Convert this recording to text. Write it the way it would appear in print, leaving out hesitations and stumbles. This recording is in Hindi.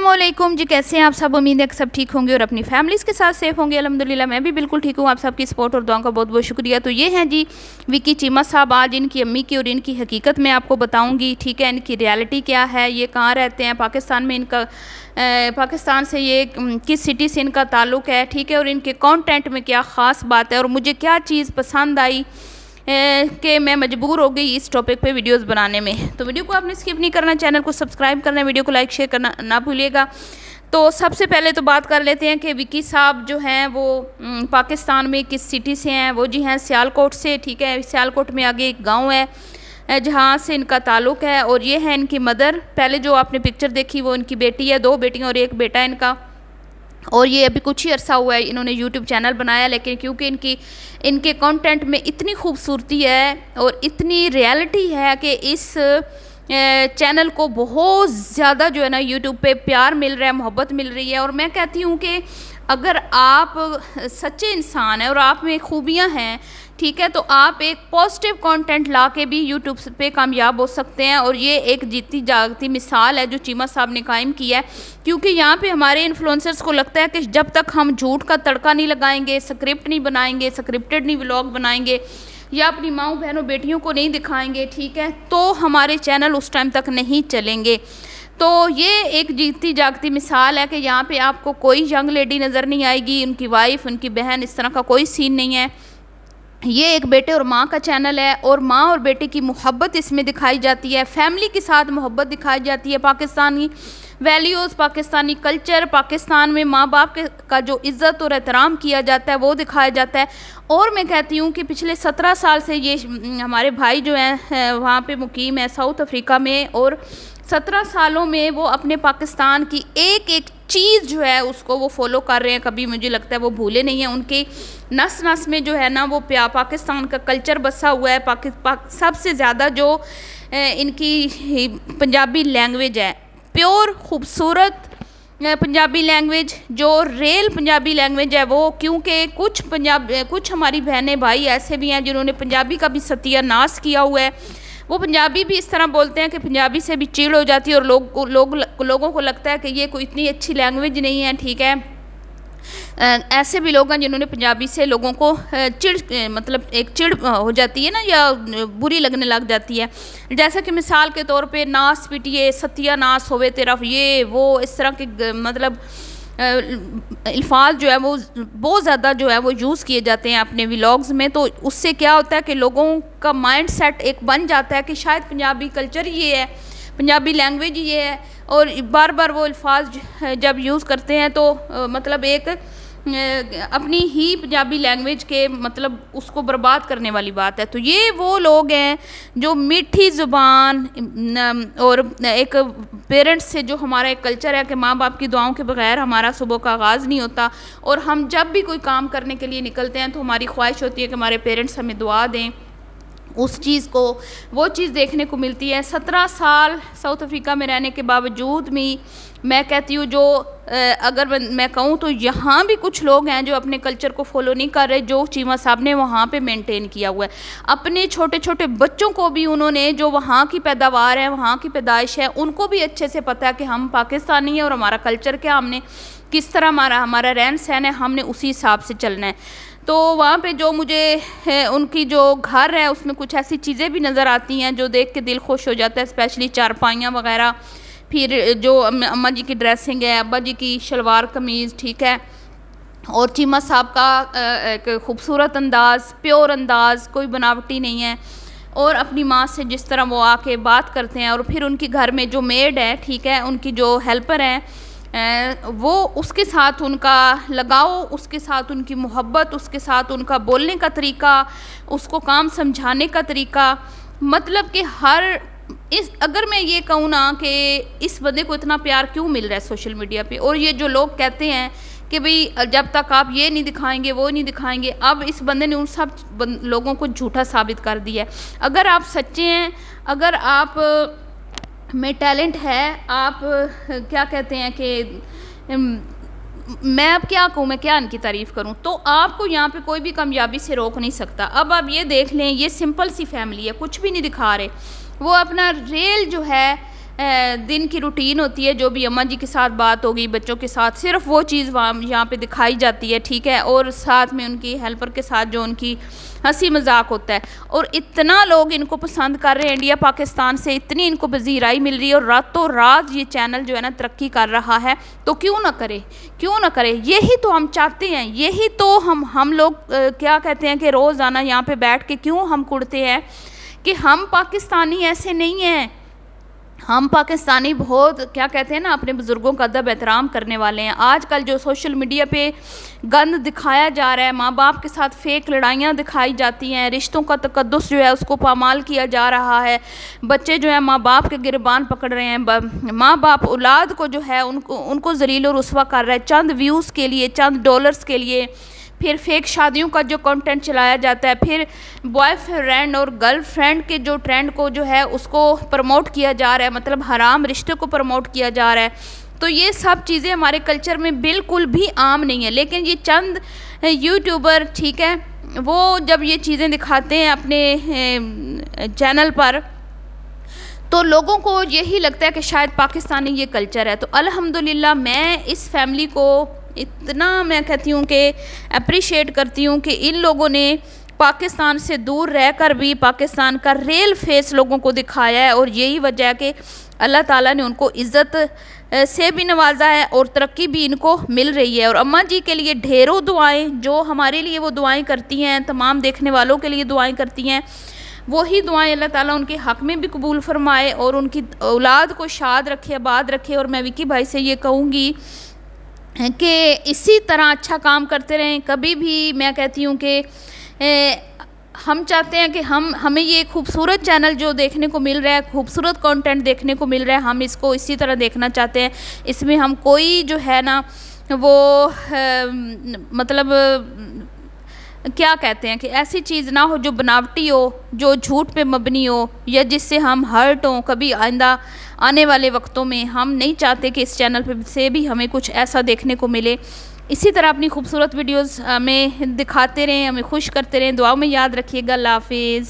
अस्सलामुअलैकुम जी, कैसे हैं आप सब। उम्मीद है कि सब ठीक होंगे और अपनी फैमिलीज़ के साथ सेफ होंगे। अल्हम्दुलिल्लाह मैं भी बिल्कुल ठीक हूँ। आप सबकी सपोर्ट और दुआओं का बहुत बहुत शुक्रिया। तो ये हैं जी विकी चीमा साहब। आज इनकी अम्मी की और इनकी हकीकत मैं आपको बताऊँगी, ठीक है। इनकी रियलिटी क्या है, ये कहाँ रहते हैं, पाकिस्तान में इनका पाकिस्तान से ये किस सिटी से इनका ताल्लुक़ है, ठीक है, और इनके कंटेंट में क्या ख़ास बात है और मुझे क्या चीज़ पसंद आई कि मैं मजबूर हो गई इस टॉपिक पे वीडियोस बनाने में। तो वीडियो को आपने स्किप नहीं करना, चैनल को सब्सक्राइब करना, वीडियो को लाइक शेयर करना ना भूलिएगा। तो सबसे पहले तो बात कर लेते हैं कि विकी साहब जो हैं वो पाकिस्तान में किस सिटी से हैं। वो जी हैं सियालकोट से, ठीक है। सियालकोट में आगे एक गांव है जहाँ से इनका ताल्लुक़ है। और ये है इनकी मदर। पहले जो आपने पिक्चर देखी वो इनकी बेटी है, 2 बेटियाँ और 1 बेटा इनका। और ये अभी कुछ ही अरसा हुआ है इन्होंने यूट्यूब चैनल बनाया, लेकिन क्योंकि इनके कंटेंट में इतनी खूबसूरती है और इतनी रियलिटी है कि इस चैनल को बहुत ज़्यादा जो है ना यूट्यूब पे प्यार मिल रहा है, मोहब्बत मिल रही है। और मैं कहती हूँ कि अगर आप सच्चे इंसान हैं और आप में खूबियाँ हैं, ठीक है, तो आप एक पॉजिटिव कंटेंट ला के भी यूट्यूब पे कामयाब हो सकते हैं। और ये एक जीती जागती मिसाल है जो चीमा साहब ने कायम की है। क्योंकि यहाँ पे हमारे इन्फ्लुएंसर्स को लगता है कि जब तक हम झूठ का तड़का नहीं लगाएंगे, स्क्रिप्ट नहीं बनाएंगे, स्क्रिप्टेड नहीं व्लॉग बनाएंगे या अपनी माँओं बहनों बेटियों को नहीं दिखाएंगे, ठीक है, तो हमारे चैनल उस टाइम तक नहीं चलेंगे। तो ये एक जीती जागती मिसाल है कि यहाँ पे आपको कोई यंग लेडी नज़र नहीं आएगी, उनकी वाइफ, उनकी बहन, इस तरह का कोई सीन नहीं है। ये एक बेटे और माँ का चैनल है और माँ और बेटे की मोहब्बत इसमें दिखाई जाती है, फैमिली के साथ मोहब्बत दिखाई जाती है, पाकिस्तानी वैल्यूज़, पाकिस्तानी कल्चर, पाकिस्तान में माँ बाप का जो इज़्ज़त और एहतराम किया जाता है वो दिखाया जाता है। और मैं कहती हूँ कि पिछले 17 साल से ये हमारे भाई जो हैं वहाँ पे मुकीम है साउथ अफ्रीका में, और 17 सालों में वो अपने पाकिस्तान की एक एक चीज़ जो है उसको वो फॉलो कर रहे हैं। कभी मुझे लगता है वो भूले नहीं हैं। उनकी नस नस में जो है ना वो पाकिस्तान का कल्चर बसा हुआ है। सबसे ज़्यादा जो इनकी पंजाबी लैंग्वेज है, प्योर खूबसूरत पंजाबी लैंग्वेज, जो रियल पंजाबी लैंग्वेज है वो। क्योंकि कुछ हमारी बहनें भाई ऐसे भी हैं जिन्होंने पंजाबी का भी सत्यानाश किया हुआ है। वो पंजाबी भी इस तरह बोलते हैं कि पंजाबी से भी चिढ़ हो जाती है और लोगों को लगता है कि ये कोई इतनी अच्छी लैंग्वेज नहीं है, ठीक है। ऐसे भी लोग हैं जिन्होंने पंजाबी से लोगों को मतलब एक चिढ़ हो जाती है ना, या बुरी लगने लग जाती है। जैसा कि मिसाल के तौर पे नास पिटिए, सत्यानाश होवे तेरा, ये वो इस तरह के मतलब अल्फाज जो है वो बहुत ज़्यादा जो है वो यूज़ किए जाते हैं अपने व्लॉग्स में। तो उससे क्या होता है कि लोगों का माइंड सेट एक बन जाता है कि शायद पंजाबी कल्चर ये है, पंजाबी लैंग्वेज ये है। और बार बार वो अल्फाज जब यूज़ करते हैं तो मतलब एक अपनी ही पंजाबी लैंग्वेज के मतलब उसको बर्बाद करने वाली बात है। तो ये वो लोग हैं जो मीठी ज़ुबान और एक पेरेंट्स से जो हमारा एक कल्चर है कि माँ बाप की दुआओं के बगैर हमारा सुबह का आगाज़ नहीं होता। और हम जब भी कोई काम करने के लिए निकलते हैं तो हमारी ख्वाहिश होती है कि हमारे पेरेंट्स हमें दुआ दें, उस चीज़ को वो चीज़ देखने को मिलती है। 17 साल साउथ अफ्रीका में रहने के बावजूद भी मैं कहती हूँ जो अगर मैं कहूँ तो यहाँ भी कुछ लोग हैं जो अपने कल्चर को फॉलो नहीं कर रहे, जो चीमा साहब ने वहाँ पे मेंटेन किया हुआ है। अपने छोटे छोटे बच्चों को भी उन्होंने, जो वहाँ की पैदावार है, वहाँ की पैदाइश है, उनको भी अच्छे से पता है कि हम पाकिस्तानी हैं और हमारा कल्चर क्या, हमने किस तरह हमारा रहन सहन है, हमने उसी हिसाब से चलना है। तो वहाँ पे जो मुझे उनकी जो घर है उसमें कुछ ऐसी चीज़ें भी नज़र आती हैं जो देख के दिल खुश हो जाता है, स्पेशली चारपाइयाँ वगैरह, फिर जो अम्मा जी की ड्रेसिंग है, अब्बा जी की शलवार कमीज़, ठीक है, और चीमा साहब का एक खूबसूरत अंदाज़, प्योर अंदाज़, कोई बनावटी नहीं है। और अपनी माँ से जिस तरह वो आके बात करते हैं, और फिर उनके घर में जो मेड है, ठीक है, उनकी जो हेल्पर है वो, उसके साथ उनका लगाव, उसके साथ उनकी मोहब्बत, उसके साथ उनका बोलने का तरीका, उसको काम समझाने का तरीका, मतलब कि अगर मैं ये कहूँ ना कि इस बंदे को इतना प्यार क्यों मिल रहा है सोशल मीडिया पे। और ये जो लोग कहते हैं कि भाई जब तक आप ये नहीं दिखाएंगे वो नहीं दिखाएंगे, अब इस बंदे ने उन सब लोगों को झूठा साबित कर दिया है। अगर आप सच्चे हैं, अगर आप में टैलेंट है, आप क्या कहते हैं कि मैं अब क्या कहूँ, मैं क्या इनकी तारीफ़ करूँ, तो आपको यहाँ पे कोई भी कामयाबी से रोक नहीं सकता। अब आप ये देख लें, ये सिंपल सी फैमिली है, कुछ भी नहीं दिखा रहे, वो अपना रियल जो है दिन की रूटीन होती है, जो भी अम्मा जी के साथ बात होगी, बच्चों के साथ, सिर्फ वो चीज़ वहाँ यहाँ पे दिखाई जाती है, ठीक है। और साथ में उनकी हेल्पर के साथ जो उनकी हंसी मजाक होता है। और इतना लोग इनको पसंद कर रहे हैं, इंडिया पाकिस्तान से इतनी इनको पजीराई मिल रही है, और रातों रात ये चैनल जो है ना तरक्की कर रहा है। तो क्यों ना करे, क्यों ना करे, यही तो हम चाहते हैं, यही तो हम लोग क्या कहते हैं कि रोज़ाना यहाँ पे बैठ के क्यों हम कुड़ते हैं कि हम पाकिस्तानी ऐसे नहीं हैं। हम पाकिस्तानी बहुत क्या कहते हैं ना, अपने बुज़ुर्गों का अदब एहतराम करने वाले हैं। आजकल जो सोशल मीडिया पे गंद दिखाया जा रहा है, माँ बाप के साथ फेक लड़ाइयाँ दिखाई जाती हैं, रिश्तों का तकद्दुस जो है उसको पामाल किया जा रहा है, बच्चे जो है माँ बाप के गिरबान पकड़ रहे हैं, माँ बाप औलाद को जो है उनको ज़लील और रुस्वा कर रहा है चंद व्यूज़ के लिए, चंद डॉलर्स के लिए। फिर फेक शादियों का जो कंटेंट चलाया जाता है, फिर बॉयफ्रेंड और गर्लफ्रेंड के जो ट्रेंड को जो है उसको प्रमोट किया जा रहा है, मतलब हराम रिश्ते को प्रमोट किया जा रहा है। तो ये सब चीज़ें हमारे कल्चर में बिल्कुल भी आम नहीं है। लेकिन ये चंद यूट्यूबर, ठीक है, वो जब ये चीज़ें दिखाते हैं अपने चैनल पर, तो लोगों को यही लगता है कि शायद पाकिस्तानी ये कल्चर है। तो अल्हम्दुलिल्लाह मैं इस फैमिली को इतना मैं कहती हूँ कि अप्रिशिएट करती हूँ कि इन लोगों ने पाकिस्तान से दूर रहकर भी पाकिस्तान का रियल फेस लोगों को दिखाया है। और यही वजह है कि अल्लाह ताला ने उनको इज़्ज़त से भी नवाजा है और तरक्की भी इनको मिल रही है। और अम्मा जी के लिए ढेरों दुआएं, जो हमारे लिए वो दुआएं करती हैं, तमाम देखने वालों के लिए दुआएं करती हैं, वही दुआएं अल्लाह ताला उनके हक़ में भी कबूल फरमाए और उनकी औलाद को शाद रखे, आबाद रखे। और मैं विकी भाई से ये कहूँगी कि इसी तरह अच्छा काम करते रहें। कभी भी मैं कहती हूँ कि हम चाहते हैं कि हमें ये खूबसूरत चैनल जो देखने को मिल रहा है, खूबसूरत कंटेंट देखने को मिल रहा है, हम इसको इसी तरह देखना चाहते हैं। इसमें हम कोई जो है ना वो मतलब क्या कहते हैं कि ऐसी चीज़ ना हो जो बनावटी हो, जो झूठ पे मबनी हो, या जिससे हम हर्ट हों कभी आइंदा आने वाले वक्तों में। हम नहीं चाहते कि इस चैनल पे से भी हमें कुछ ऐसा देखने को मिले। इसी तरह अपनी खूबसूरत वीडियोस हमें दिखाते रहें, हमें खुश करते रहें। दुआ में याद रखिएगा। अल्लाह हाफिज़।